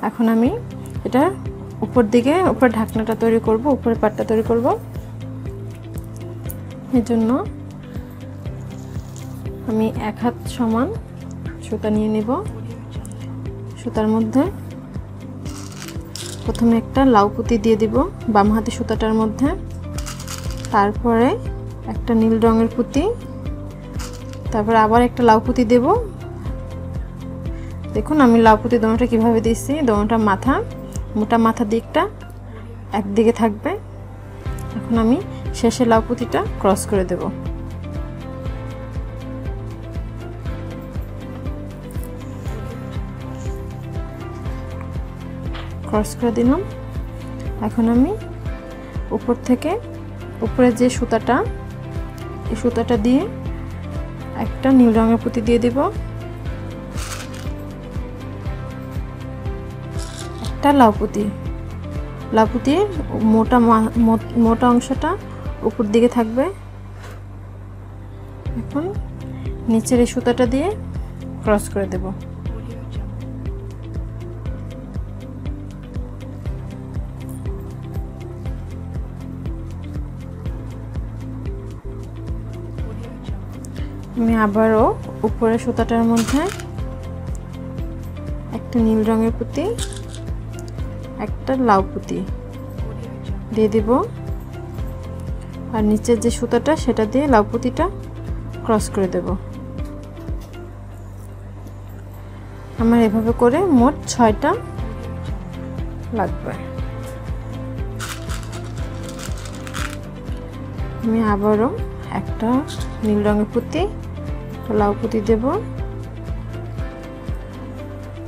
এখন আমি এটা উপর দিকে উপর ঢাকনাটা তৈরি করব, উপরের পাটটা তৈরি করব। এর জন্য আমি 1 হাত সমান সুতা নিয়ে নেব। সুতার মধ্যে প্রথমে একটা লাউ পুঁতি দিয়ে দিব বাম হাতে সুতাটার মধ্যে, তারপরে একটা নীল রঙের পুঁতি, তারপরে আবার একটা লাউ পুঁতি দেব। দেখুন আমি লাউ পুঁতি দোনোটা কিভাবে দিচ্ছি, দোনোটা মাথা, মোটা মাথা দিকটা একদিকে থাকবে। এখন আমি শেষে লাউ পুঁতিটা ক্রস করে দেব। ক্রস করে দিলাম। এখন আমি উপর থেকে উপরে যে সুতাটা, এই সুতাটা দিয়ে একটা নীল রঙের পুঁতি দিয়ে দেব, একটা লাউ পুঁতির মোটা অংশটা উপর দিকে থাকবে। এখন নিচের এই সুতাটা দিয়ে ক্রস করে দেব। আমি আবারও উপরের সুতাটার মধ্যে একটা নীল রঙের পুঁতি, একটা লাউ পুঁতি দিয়ে দিব, আর নিচের যে সুতাটা সেটা দিয়ে লাউ পুঁতিটা ক্রস করে দেব। আমার এভাবে করে মোট 6টা লাগবে। আমি আবারও একটা নীল রঙের পুঁতি, লাউ পুঁতি দেব,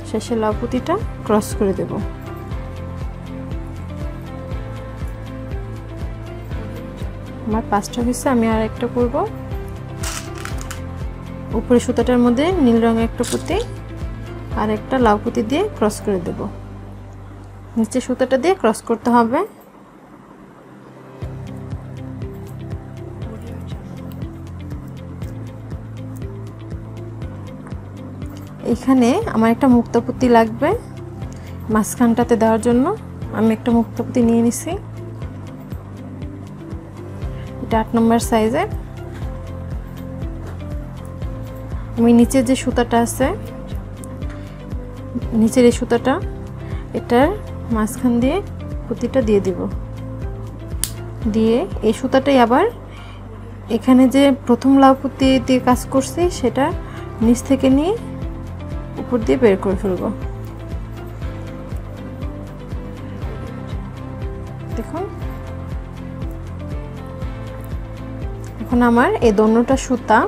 শেষে লাউ পুঁতিটা ক্রস করে দেব। আমার 5টা হয়েছে, আমি আর একটা করব। উপরে সুতাটার মধ্যে নীল রঙের একটা পুঁতি আর একটা লাউ পুঁতি দিয়ে ক্রস করে দেব। নিচে সুতাটা দিয়ে ক্রস করতে হবে। এখানে আমার একটা মুক্তা পুঁতি লাগবে মাঝখানটাতে দেওয়ার জন্য। আমি একটা মুক্তা পুঁতি নিয়ে নিছি, এটা 8 নম্বর সাইজের। আমি নিচের যে সুতাটা আছে, নিচের এই সুতাটা, এটার মাঝখান দিয়ে পুঁতিটা দিয়ে দিব। দিয়ে এই সুতাটাই আবার এখানে যে প্রথম লাউ পুঁতি দিয়ে কাজ করছি সেটা নিচ থেকে নিয়ে উপর দিয়ে বের করে ফেলবো। দেখুন এখন আমার এই দোনোটা সুতা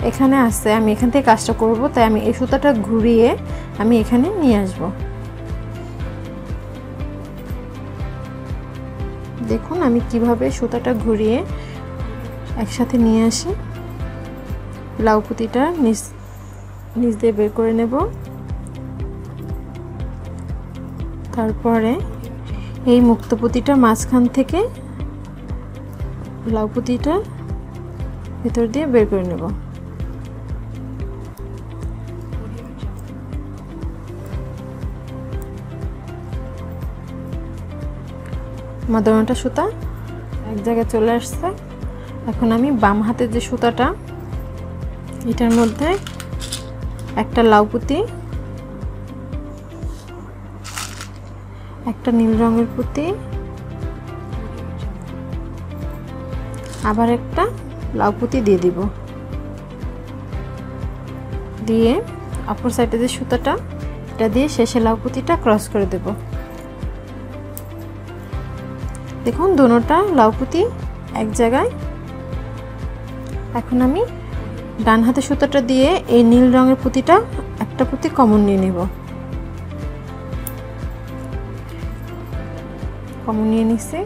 এখানে আছে, আমি এখান থেকে কাজটা করব, তাই আমি এই সুতাটা ঘুরিয়ে আমি এখানে নিয়ে আসব। দেখুন আমি কিভাবে সুতাটা ঘুরিয়ে একসাথে নিয়ে আসি। লাউ পুঁতিটা নিচ দিয়ে বের করে নেব, তারপরে এই মুক্ত পুঁতিটা মাঝখান থেকে লাউ পুঁতিটা ভেতর দিয়ে বের করে নেব। আমার দোনোটা সুতা এক জায়গায় চলে আসছে। এখন আমি বাম হাতের যে সুতাটা, এটার মধ্যে একটা লাউ পুঁতি, একটা নীল রঙের পুঁতি, আবার একটা লাউ পুঁতি দিয়ে দিব। দিয়ে অপর সাইডে যে সুতাটা, এটা দিয়ে শেষে লাউ পুঁতিটা ক্রস করে দেব। দেখুন দোনোটা লাউ পুঁতি এক জায়গায়। এখন আমি ডান হাতে সুতাটা দিয়ে এই নীল রঙের পুঁতিটা একটা পুঁতি কমন নিয়ে নেব। কমন নিয়ে নিচ্ছি।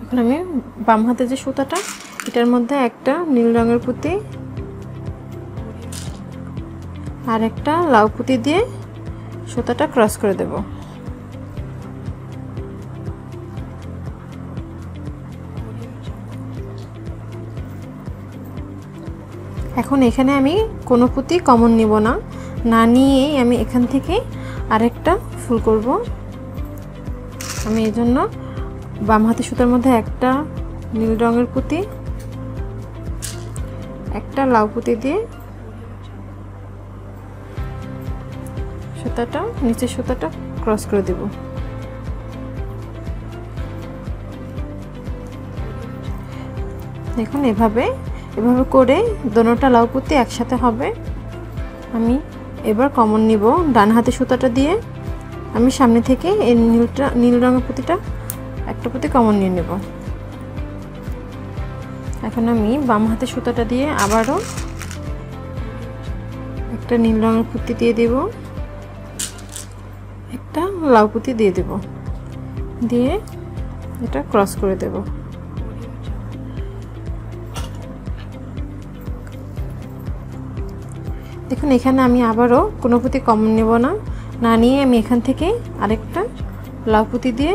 এখন আমি বাম হাতে যে সুতাটা, এটার মধ্যে একটা নীল রঙের পুঁতি আর একটা লাউ পুঁতি দিয়ে সুতাটা ক্রস করে দেব। এখন এখানে আমি কোনো পুঁতি কমন নিব না, না নিয়েই আমি এখান থেকে আরেকটা ফুল করব। আমি এই জন্য বাম হাতের সুতার মধ্যে একটা নীল রঙের পুঁতি, একটা লাউ পুঁতি দিয়ে সুতাটা নিচের সুতাটা ক্রস করে দেব। দেখুন এভাবে করে দোনোটা লাউ পুঁতি একসাথে হবে। আমি এবার কমন নিব ডান হাতের সুতাটা দিয়ে। আমি সামনে থেকে এই নীল রঙের পুঁতিটা একটা পুঁতি কমন নিয়ে নেব। এখন আমি বাম হাতের সুতাটা দিয়ে আবারও একটা নীল রঙের পুঁতি দিয়ে দেব, একটা লাউ পুঁতি দিয়ে দেব, দিয়ে এটা ক্রস করে দেব। দেখুন এখানে আমি আবারও কোনো পুঁতি কমন নেব না, না নিয়ে আমি এখান থেকে আরেকটা লাউ পুঁতি দিয়ে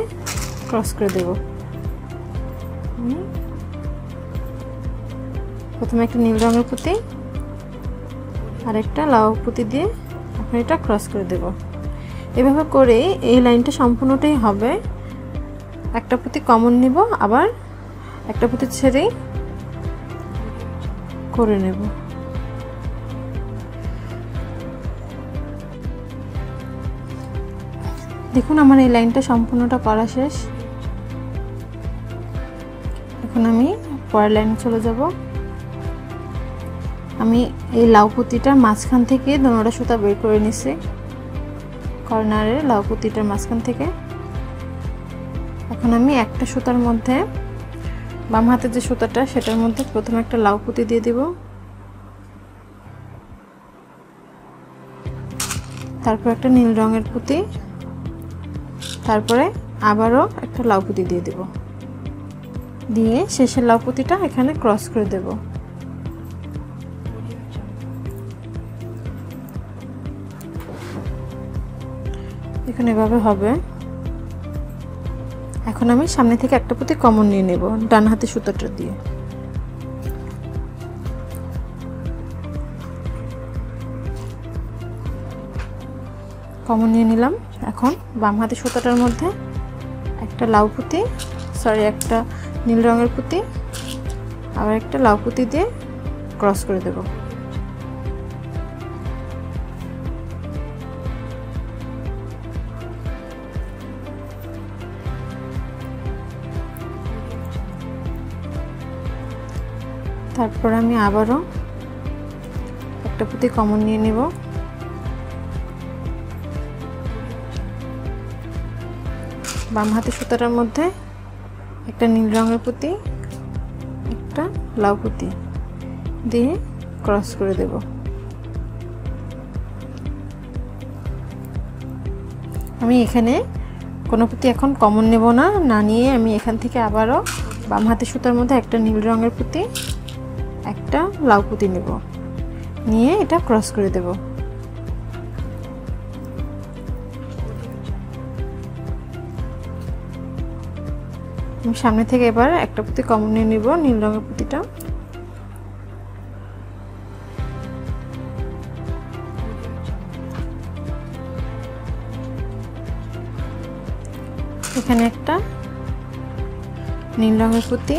ক্রস করে দেব। প্রথমে একটা নীল রঙের পুঁতি, আরেকটা লাউ পুঁতি দিয়ে এখন এটা ক্রস করে দেব। এভাবে করে এই লাইনটা সম্পূর্ণটাই হবে। একটা পুঁতি কমন নিব, আবার একটা পুঁতি ছেড়েই করে নেব। দেখুন আমার এই লাইনটা সম্পূর্ণটা করা শেষ। এখন আমি পরের লাইনে চলে যাব। আমি এই লাউ পুঁতিটার মাঝখান থেকে দোনোটা সুতা বের করে নিছি, কর্নারের লাউ পুঁতিটার মাঝখান থেকে। এখন আমি একটা সুতার মধ্যে, বাম হাতের যে সুতাটা সেটার মধ্যে প্রথমে একটা লাউ পুঁতি দিয়ে দিব, তারপর একটা নীল রঙের পুঁতি, তারপরে আবারও একটা লাউ পুঁতি দিয়ে দেব, দিয়ে শেষের লাউ পুঁতিটা এখানে ক্রস করে দেব। এখানে এভাবে হবে। এখন আমি সামনে থেকে একটা পুঁতি কমন নিয়ে নেব ডান হাতে সুতাটা দিয়ে। কমন নিয়ে নিলাম। এখন বাম হাতে সুতাটার মধ্যে একটা লাউ পুঁতি, একটা নীল রঙের পুঁতি, আবার একটা লাউ পুঁতি দিয়ে ক্রস করে দেব। তারপর আমি আবারও একটা পুঁতি কমন নিয়ে নেব। বাম হাতে সুতাটার মধ্যে একটা নীল রঙের পুঁতি, একটা লাউ পুঁতি দিয়ে ক্রস করে দেব। আমি এখানে কোনো পুঁতি এখন কমন নেব না, না নিয়ে আমি এখান থেকে আবারও বাম হাতে সুতার মধ্যে একটা নীল রঙের পুঁতি, একটা লাউ পুঁতি নেব, নিয়ে এটা ক্রস করে দেব। আমি সামনে থেকে এবার একটা পুঁতি কমন নিয়ে নিব, নীল রঙের পুঁতিটা। এখানে একটা নীল রঙের পুঁতি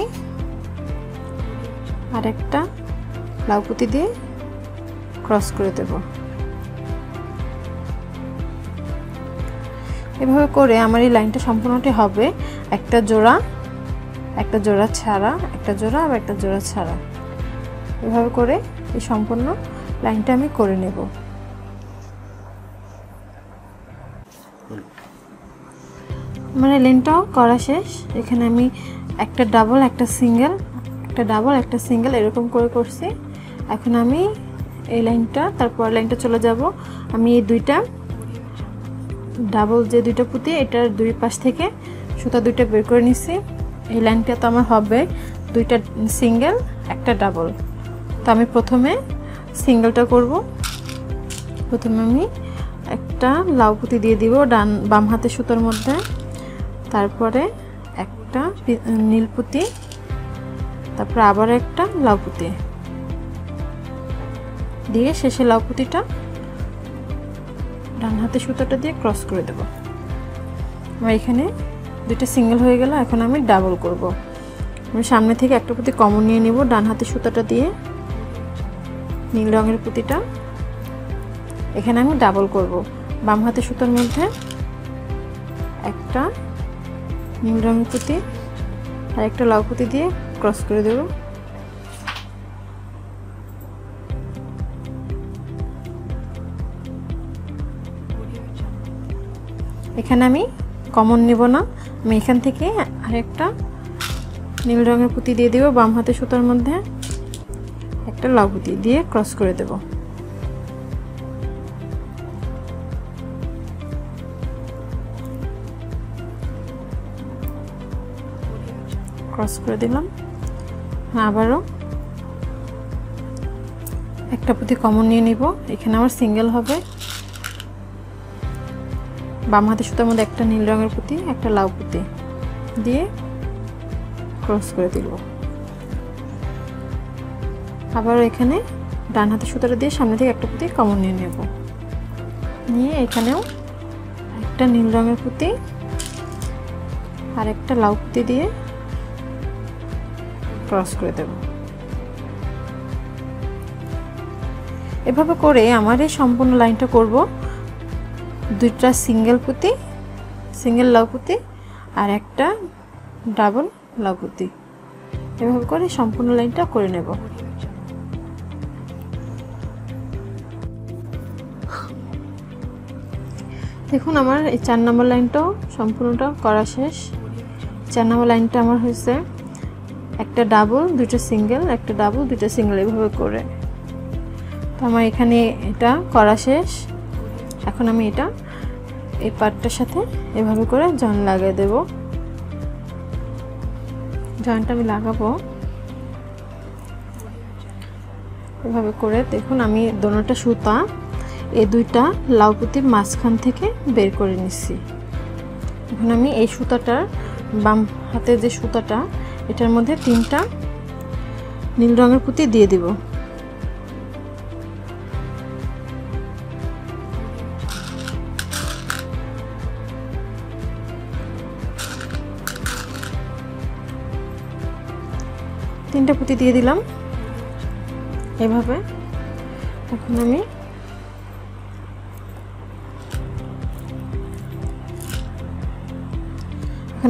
আর একটা লাউ পুঁতি দিয়ে ক্রস করে দেব। এভাবে করে আমার এই লাইনটা সম্পূর্ণটাই হবে একটা জোড়া ছাড়া, একটা জোড়া আবার একটা জোড়া ছাড়া। এভাবে করে এই সম্পূর্ণ লাইনটা আমি করে নেব। মানে লাইনটাও করা শেষ। এখানে আমি একটা ডাবল একটা সিঙ্গেল, একটা ডাবল একটা সিঙ্গেল এরকম করে করছি। এখন আমি এই লাইনটা, তারপর লাইনটা চলে যাব। আমি এই দুইটা ডাবল যে দুইটা পুঁতি, এটার দুই পাশ থেকে সুতা দুইটা বের করে নিছি। এই লাইনটা তো আমার হবে দুইটা সিঙ্গেল একটা ডাবল। তো আমি প্রথমে সিঙ্গেলটা করব। প্রথমে আমি একটা লাউ পুঁতি দিয়ে দিব বাম হাতের সুতার মধ্যে, তারপরে একটা নীল পুঁতি, তারপরে আবার একটা লাউ পুঁতি দিয়ে শেষে লাউ পুঁতিটা ডান হাতে সুতাটা দিয়ে ক্রস করে দেব। আমার এখানে দুটো সিঙ্গেল হয়ে গেল। এখন আমি ডাবল করব। আমি সামনে থেকে একটা পুঁতি কমন নিয়ে নেব, ডান হাতে সুতাটা দিয়ে নীল রঙের পুঁতিটা এখানে আমি ডাবল করব। বাম হাতে সুতার মধ্যে একটা নীল রঙের পুঁতি আর একটা লাউ পুঁতি দিয়ে ক্রস করে দেব। এখানে আমি কমন নেব না, আমি এখান থেকে আরেকটা নীল রঙের পুঁতি দিয়ে দেব। বাম হাতে সুতার মধ্যে একটা লাউ পুঁতি দিয়ে ক্রস করে দেব। ক্রস করে দিলাম। আবারও একটা পুঁতি কমন নিয়ে নিব, এখানে আমার সিঙ্গেল হবে। বাম হাতে সুতার মধ্যে একটা নীল রঙের পুঁতি একটা লাউ পুঁতি দিয়ে ক্রস করে দিল। আবারও এখানে ডান হাতে সুতাটা দিয়ে সামনে থেকে একটা পুঁতি কমন নিয়ে নেব, নিয়ে এখানেও একটা নীল রঙের পুঁতি আর একটা লাউ পুঁতি দিয়ে ক্রস করে দেব। এভাবে করে আমার এই সম্পূর্ণ লাইনটা করব। দুইটা সিঙ্গেল পুঁতি, সিঙ্গেল লাউ পুঁতি আর একটা ডাবল লাউ পুঁতি, এভাবে করে সম্পূর্ণ লাইনটা করে নেব। দেখুন আমার এই 4 নম্বর লাইনটাও সম্পূর্ণটা করা শেষ। 4 নম্বর লাইনটা আমার হয়েছে একটা ডাবল দুটো সিঙ্গেল, একটা ডাবল দুটো সিঙ্গেল, এভাবে করে। তো আমার এখানে এটা করা শেষ। এখন আমি এটা এই পার্টটার সাথে এভাবে করে জয়েন লাগিয়ে দেব। জয়েনটা আমি লাগাবো এভাবে করে। দেখুন আমি দোনোটা সুতা এই দুইটা লাউ পুঁতির মাঝখান থেকে বের করে নিচ্ছি। এখন আমি এই সুতাটার বাম হাতে যে সুতাটা এটার মধ্যে 3টা নীল রঙের পুঁতি দিয়ে দিব। তিনটা পুঁতি দিয়ে দিলাম এভাবে। এখন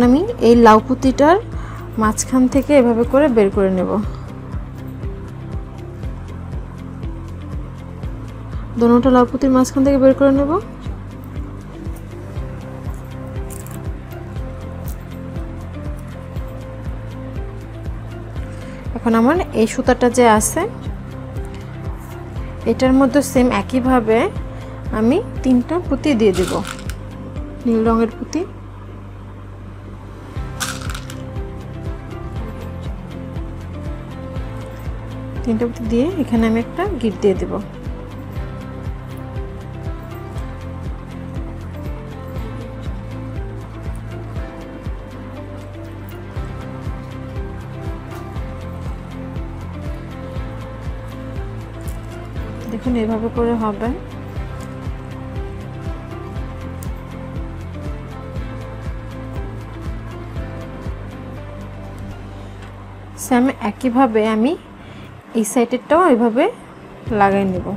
আমি এই লাউ পুঁতিটার মাঝখান থেকে এভাবে করে বের করে নেব। দোনোটা লাউ পুঁতির মাঝখান থেকে বের করে নেব। এখন আমার এই সুতাটা যে আছে এটার মধ্যে সেম একইভাবে আমি 3টা পুঁতি দিয়ে দেব, নীল রঙের পুঁতি। তিনটা পুঁতি দিয়ে এখানে আমি একটা গিট দিয়ে দেব। দেখুন এইভাবে করে হবে। সেম একইভাবে আমি এই সাইডেরটাও এইভাবে লাগাই নেব।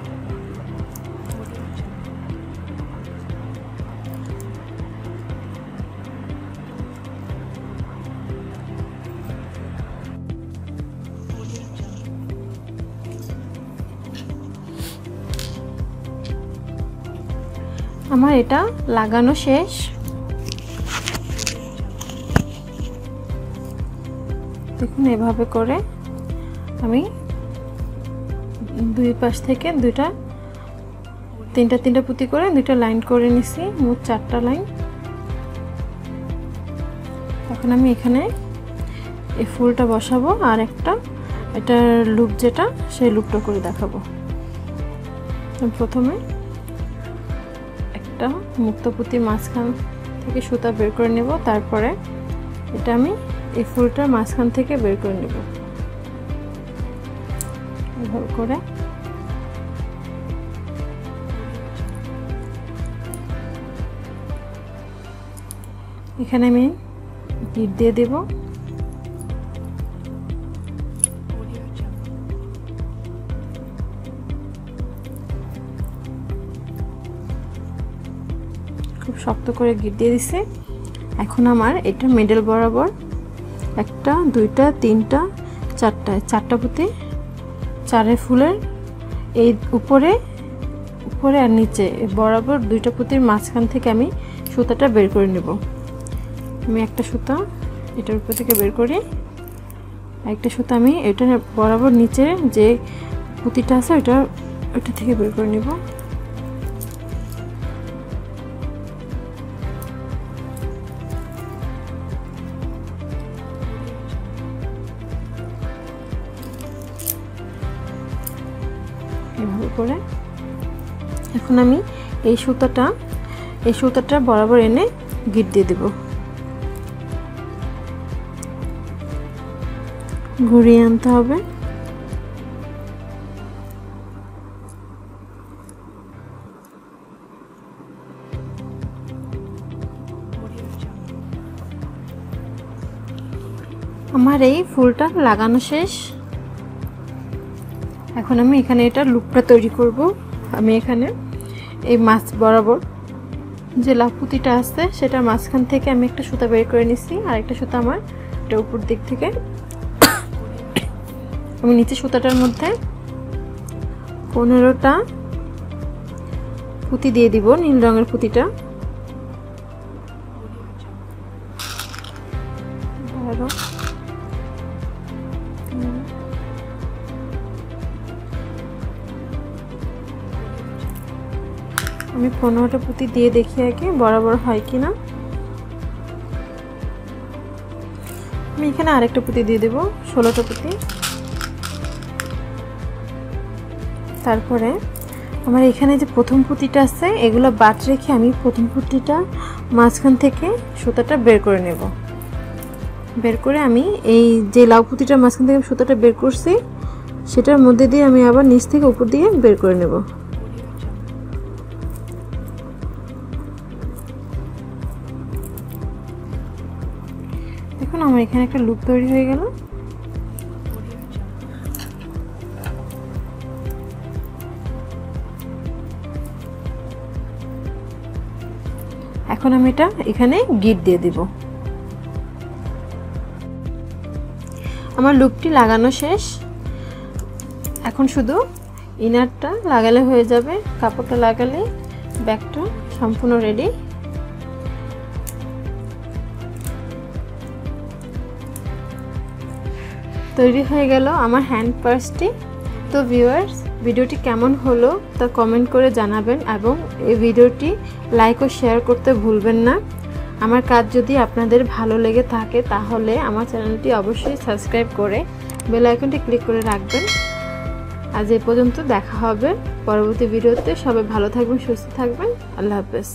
আমার এটা লাগানো শেষ। দেখুন এভাবে করে আমি দুই পাশ থেকে তিনটা পুঁতি করে 2টা লাইন করে নিছি, মোট 4টা লাইন। এখন আমি এখানে এই ফুলটা বসাবো আর একটা এটার লুপ যেটা সেই লুপটা করে দেখাবো। প্রথমে একটা মুক্ত পুঁতি মাঝখান থেকে সুতা বের করে নেব, তারপরে এটা আমি এই ফুলটার মাঝখান থেকে বের করে নেব এভাবে করে। এখানে আমি গিট দিয়ে দেব। খুব শক্ত করে গিট দিয়ে দিছি। এখন আমার এটা মিডল বরাবর একটা, দুইটা, তিনটা, চারটা পুঁতি, চারের ফুলের এই উপরে আর নিচে বরাবর দুইটা পুঁতির মাঝখান থেকে আমি সুতাটা বের করে নেব। আমি একটা সুতা এটার উপর থেকে বের করি, একটা সুতা আমি এটা বরাবর নিচে যে পুঁতিটা আছে ওটা থেকে বের করে নেব। এভাবে করে এখন আমি এই সুতাটা বরাবর এনে গিট দিয়ে দেব। ঘুরিয়ে আনতে হবে। আমার এই ফুলটা লাগানো শেষ। এখন আমি এখানে এটা লুপটা তৈরি করব। আমি এখানে এই মাছ বরাবর যে লাভ পুঁতিটা আছে সেটা মাঝখান থেকে আমি একটা সুতা বের করে নিছি, আর একটা সুতা আমার এটা উপর দিক থেকে আমি নিচে সুতাটার মধ্যে 15টা পুঁতি দিয়ে দিব, নীল রঙের পুঁতিটা। আমি 15টা পুঁতি দিয়ে দেখি আগে বরাবর হয় কিনা। আমি এখানে আরেকটা পুঁতি দিয়ে দেব, 16টা পুঁতি। তারপরে আমার এখানে যে প্রথম পুঁতিটা আছে এগুলো বাদ রেখে আমি প্রথম পুঁতিটা মাঝখান থেকে সুতাটা বের করে নেব। বের করে আমি এই যে লাউ পুঁতিটার মাঝখান থেকে সুতাটা বের করছি সেটার মধ্যে দিয়ে আমি আবার নিচ থেকে উপর দিয়ে বের করে নেব। দেখুন আমার এখানে একটা লুপ তৈরি হয়ে গেল। এখন আমি এটা এখানে গিট দিয়ে দেব। আমার লুপটি লাগানো শেষ। এখন শুধু ইনারটা লাগালে হয়ে যাবে, কাপড়টা লাগালে ব্যাগটা সম্পূর্ণ রেডি। তৈরি হয়ে গেল আমার হ্যান্ড পার্সটি। তো ভিউয়ার্স, ভিডিওটি কেমন হলো তা কমেন্ট করে জানাবেন এবং এই ভিডিওটি লাইক ও শেয়ার করতে ভুলবেন না। আমার কাজ যদি আপনাদের ভালো লেগে থাকে তাহলে আমার চ্যানেলটি অবশ্যই সাবস্ক্রাইব করে বেল আইকনটি ক্লিক করে রাখবেন। আজ এই পর্যন্ত, দেখা হবে পরবর্তী ভিডিওতে। সবাই ভালো থাকবেন, সুস্থ থাকবেন। আল্লাহ হাফেজ।